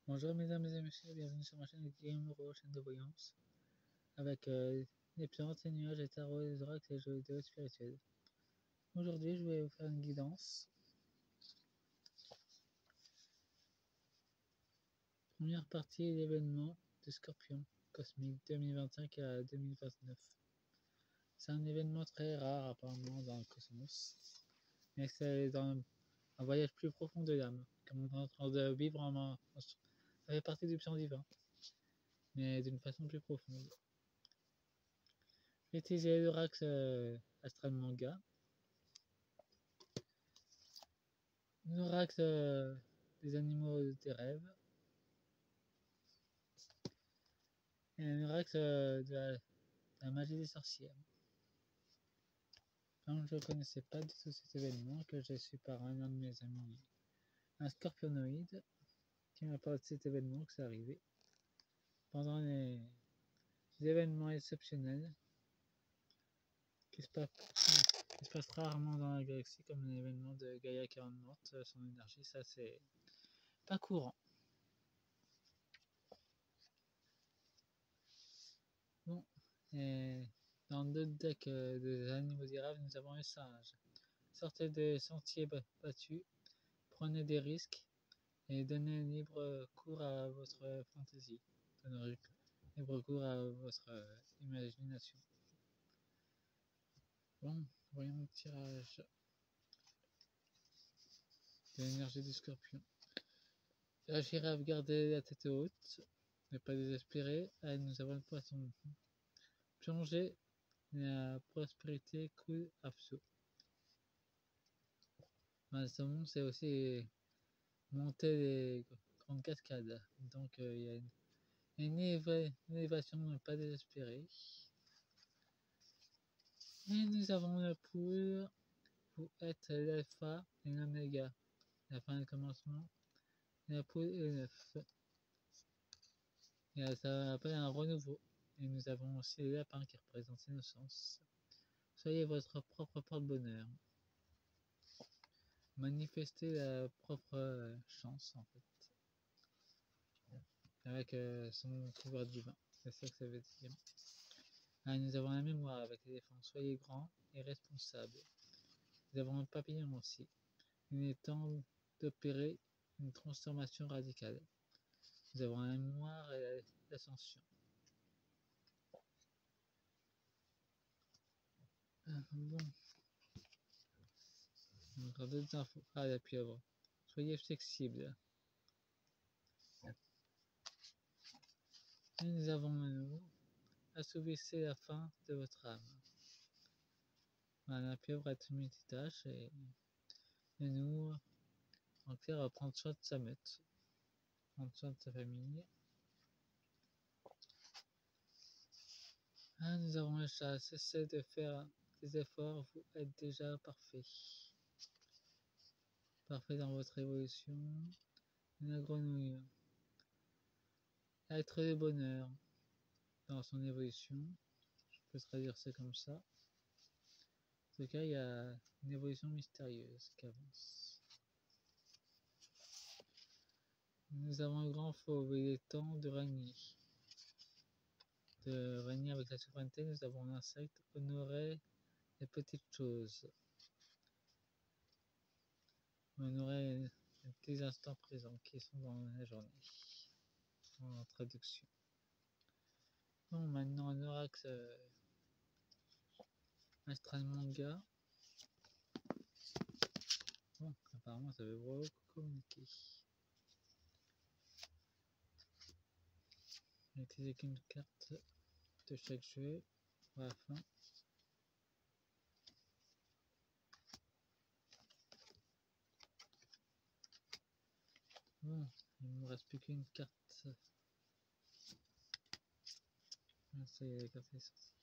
Bonjour mesdames et messieurs, bienvenue sur ma chaîne Game chaîne de voyance, avec des plantes, des nuages, des tarots, des oracles et des jeux vidéo spirituels. Aujourd'hui, je vais vous faire une guidance. Première partie, l'événement de Scorpion Cosmique 2025 à 2029. C'est un événement très rare apparemment dans le cosmos, mais c'est dans un voyage plus profond de l'âme, comme on est en train de vivre ça fait partie du plan divin, mais d'une façon plus profonde. J'ai utilisé l'oracle Astral Manga, l'oracle des animaux des rêves, et l'oracle de la magie des sorcières. Donc je ne connaissais pas du tout cet événement, que j'ai su par un de mes amis, un scorpionoïde, qui m'a parlé de cet événement, que c'est arrivé pendant les événements exceptionnels qui se passent rarement dans la galaxie, comme l'événement de Gaïa qui augmente son énergie. Ça, c'est pas courant. Bon, et dans d'autres decks des animaux des rêves, nous avons un singe. Sortez des sentiers battus, prenez des risques et donnez libre cours à votre fantaisie. Donnez libre cours à votre imagination. Bon, voyons le tirage de l'énergie du scorpion. La girafe, gardez la tête haute, ne pas désespérer. Allez, nous avons le poisson. Plongez, la prospérité coule à flot. Le saumon, c'est aussi monter les grandes cascades. Donc, il y a une élévation, ne pas désespérer. Et nous avons le poule. Vous êtes l'alpha et l'oméga, la fin et le commencement. La poule est le 9. Et ça appelle un renouveau. Et nous avons aussi le lapin qui représente l'innocence. Soyez votre propre porte-bonheur. Manifestez la propre chance, en fait, avec son pouvoir divin. C'est ça que ça veut dire. Ah, nous avons la mémoire avec l'éléphant. Soyez grand et responsable. Nous avons un papillon aussi. Il est temps d'opérer une transformation radicale. Nous avons la mémoire et l'ascension. Bon. Encore d'autres infos. Ah, la pieuvre. Soyez flexible. Et nous avons un nouveau. Assouvissez la faim de votre âme. Voilà, la pieuvre est une multitâche et nous, en clair, va prendre soin de sa meute, prendre soin de sa famille. Ah, nous avons le chat. Cessez de faire des efforts, vous êtes déjà parfait. Parfait dans votre évolution. La grenouille. Être le bonheur dans son évolution. Je peux traduire ça comme ça. En tout cas, il y a une évolution mystérieuse qui avance. Nous avons un grand fauve, il est temps de régner. De régner avec la souveraineté, nous avons l'insecte, honorer les petites choses. Honorer les petits instants présents qui sont dans la journée. En traduction. Bon, maintenant un oracle Astral Manga. Bon, apparemment ça veut beaucoup communiquer. N'utilisez qu'une carte de chaque jeu à la fin. Bon, il ne me reste plus qu'une carte. Ah, ça y est, la carte est sortie.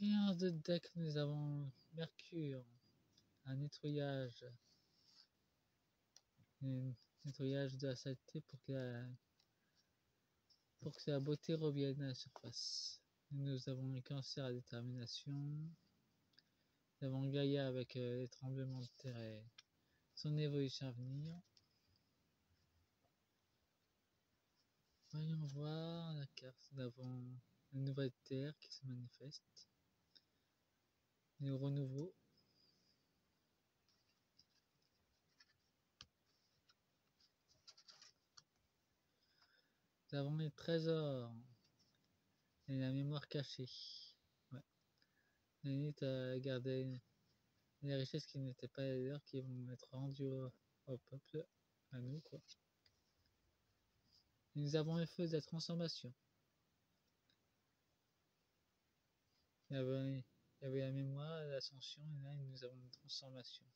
Et en deux decks, nous avons Mercure, un nettoyage de la saleté pour que la beauté revienne à la surface. Nous avons le cancer à détermination. Nous avons Gaïa avec les tremblements de terre son évolution à venir. Voyons voir la carte. Nous avons une nouvelle terre qui se manifeste. Le renouveau. Nous avons les trésors et la mémoire cachée. Ouais. L'élite a gardé les richesses qui n'étaient pas les leurs, qui vont être rendues au peuple, à nous quoi. Et nous avons le feu de la transformation. Il y avait la mémoire, l'ascension, et là nous avons une transformation.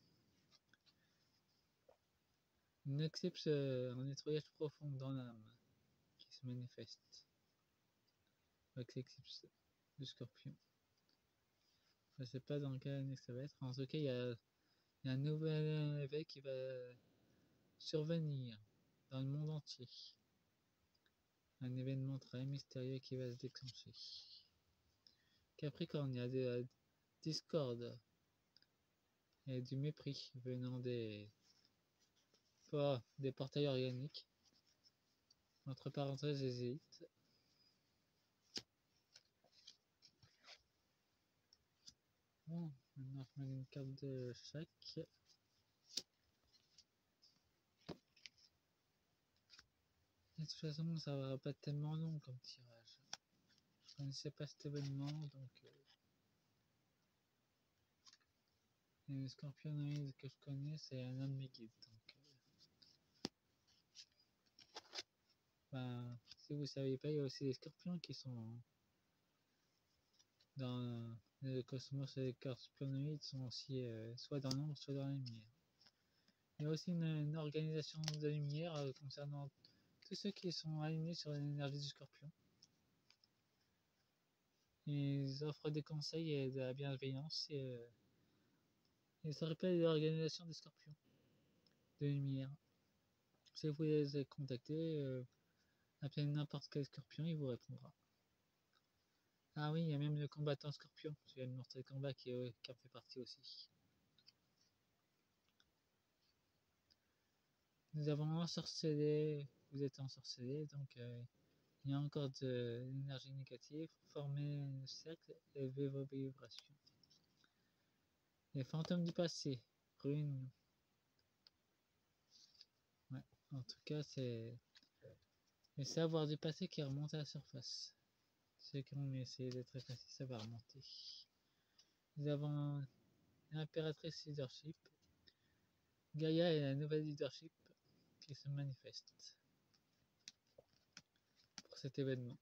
Une éclipse, un nettoyage profond dans l'âme qui se manifeste avec l'éclipse du Scorpion. Je ne sais pas dans quelle année ça va être. En tout cas, il y a un nouvel éveil qui va survenir dans le monde entier. Un événement très mystérieux qui va se déclencher. Capricorne, il y a de la discorde et du mépris venant des portails organiques. Entre parenthèses, les élites. Bon, maintenant je mets une carte de chaque. De toute façon, ça va pas être tellement long comme tirage. Je connaissais pas cet événement, donc le scorpionoïde que je connais, c'est un de mes guides. Donc, si vous saviez pas, il y a aussi des scorpions qui sont dans le cosmos. Les scorpionoïdes sont aussi soit dans l'ombre, soit dans la lumière. Il y a aussi une organisation de la lumière concernant tous ceux qui sont alignés sur l'énergie du scorpion. Ils offrent des conseils et de la bienveillance et ça rappelle l'organisation des scorpions de lumière. Si vous voulez les contacter, appelez n'importe quel scorpion, il vous répondra. Ah oui, il y a même le combattant scorpion, celui de Mortal Kombat qui en fait partie aussi. Nous avons ensorcelé, vous êtes ensorcelé, donc il y a encore de l'énergie négative. Formez un cercle, élevez vos vibrations. Les fantômes du passé, ruines. Ouais, en tout cas, c'est les savoirs du passé qui remontent à la surface. Ceux qui ont essayé d'être effacés, ça va remonter. Nous avons l'impératrice leadership, Gaïa et la nouvelle leadership qui se manifestent pour cet événement.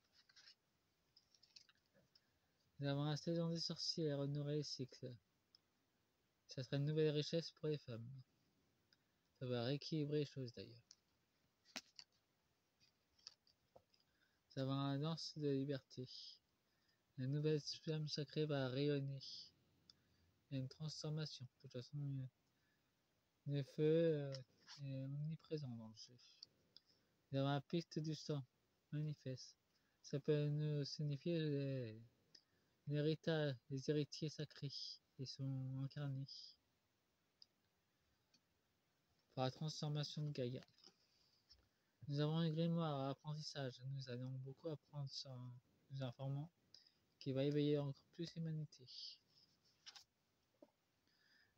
Nous avons la saison des sorcières, honorer les cycles. Ça sera une nouvelle richesse pour les femmes. Ça va rééquilibrer les choses d'ailleurs. Nous avons la danse de liberté. La nouvelle flamme sacrée va rayonner. Il y a une transformation. De toute façon, le feu est omniprésent dans le jeu. Nous avons la piste du sang, manifeste. Ça peut nous signifier l'héritage, les héritiers sacrés. Ils sont incarnés par la transformation de Gaïa. Nous avons un grimoire à apprentissage. Nous allons beaucoup apprendre sans nous informant qui va éveiller encore plus l'humanité.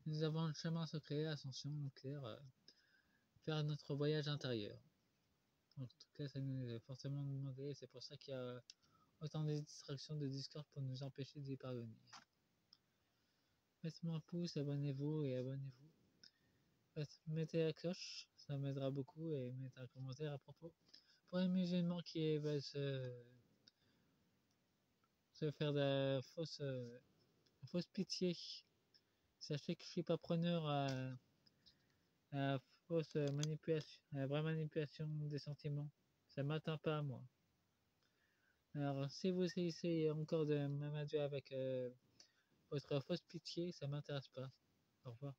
Nous avons le chemin secret, ascension claire, faire notre voyage intérieur. En tout cas, ça nous est fortement demandé et c'est pour ça qu'il y a autant de distractions de Discord pour nous empêcher d'y parvenir. Mettez-moi un pouce, abonnez-vous et abonnez-vous. Mettez la cloche, ça m'aidera beaucoup et mettez un commentaire à propos. Pour les musulmans qui veulent se faire de la fausse pitié, sachez que je suis pas preneur à la fausse manipulation, à la vraie manipulation des sentiments. Ça m'atteint pas à moi. Alors, si vous essayez encore de m'amadouer avec votre fausse pitié, ça m'intéresse pas. Au revoir.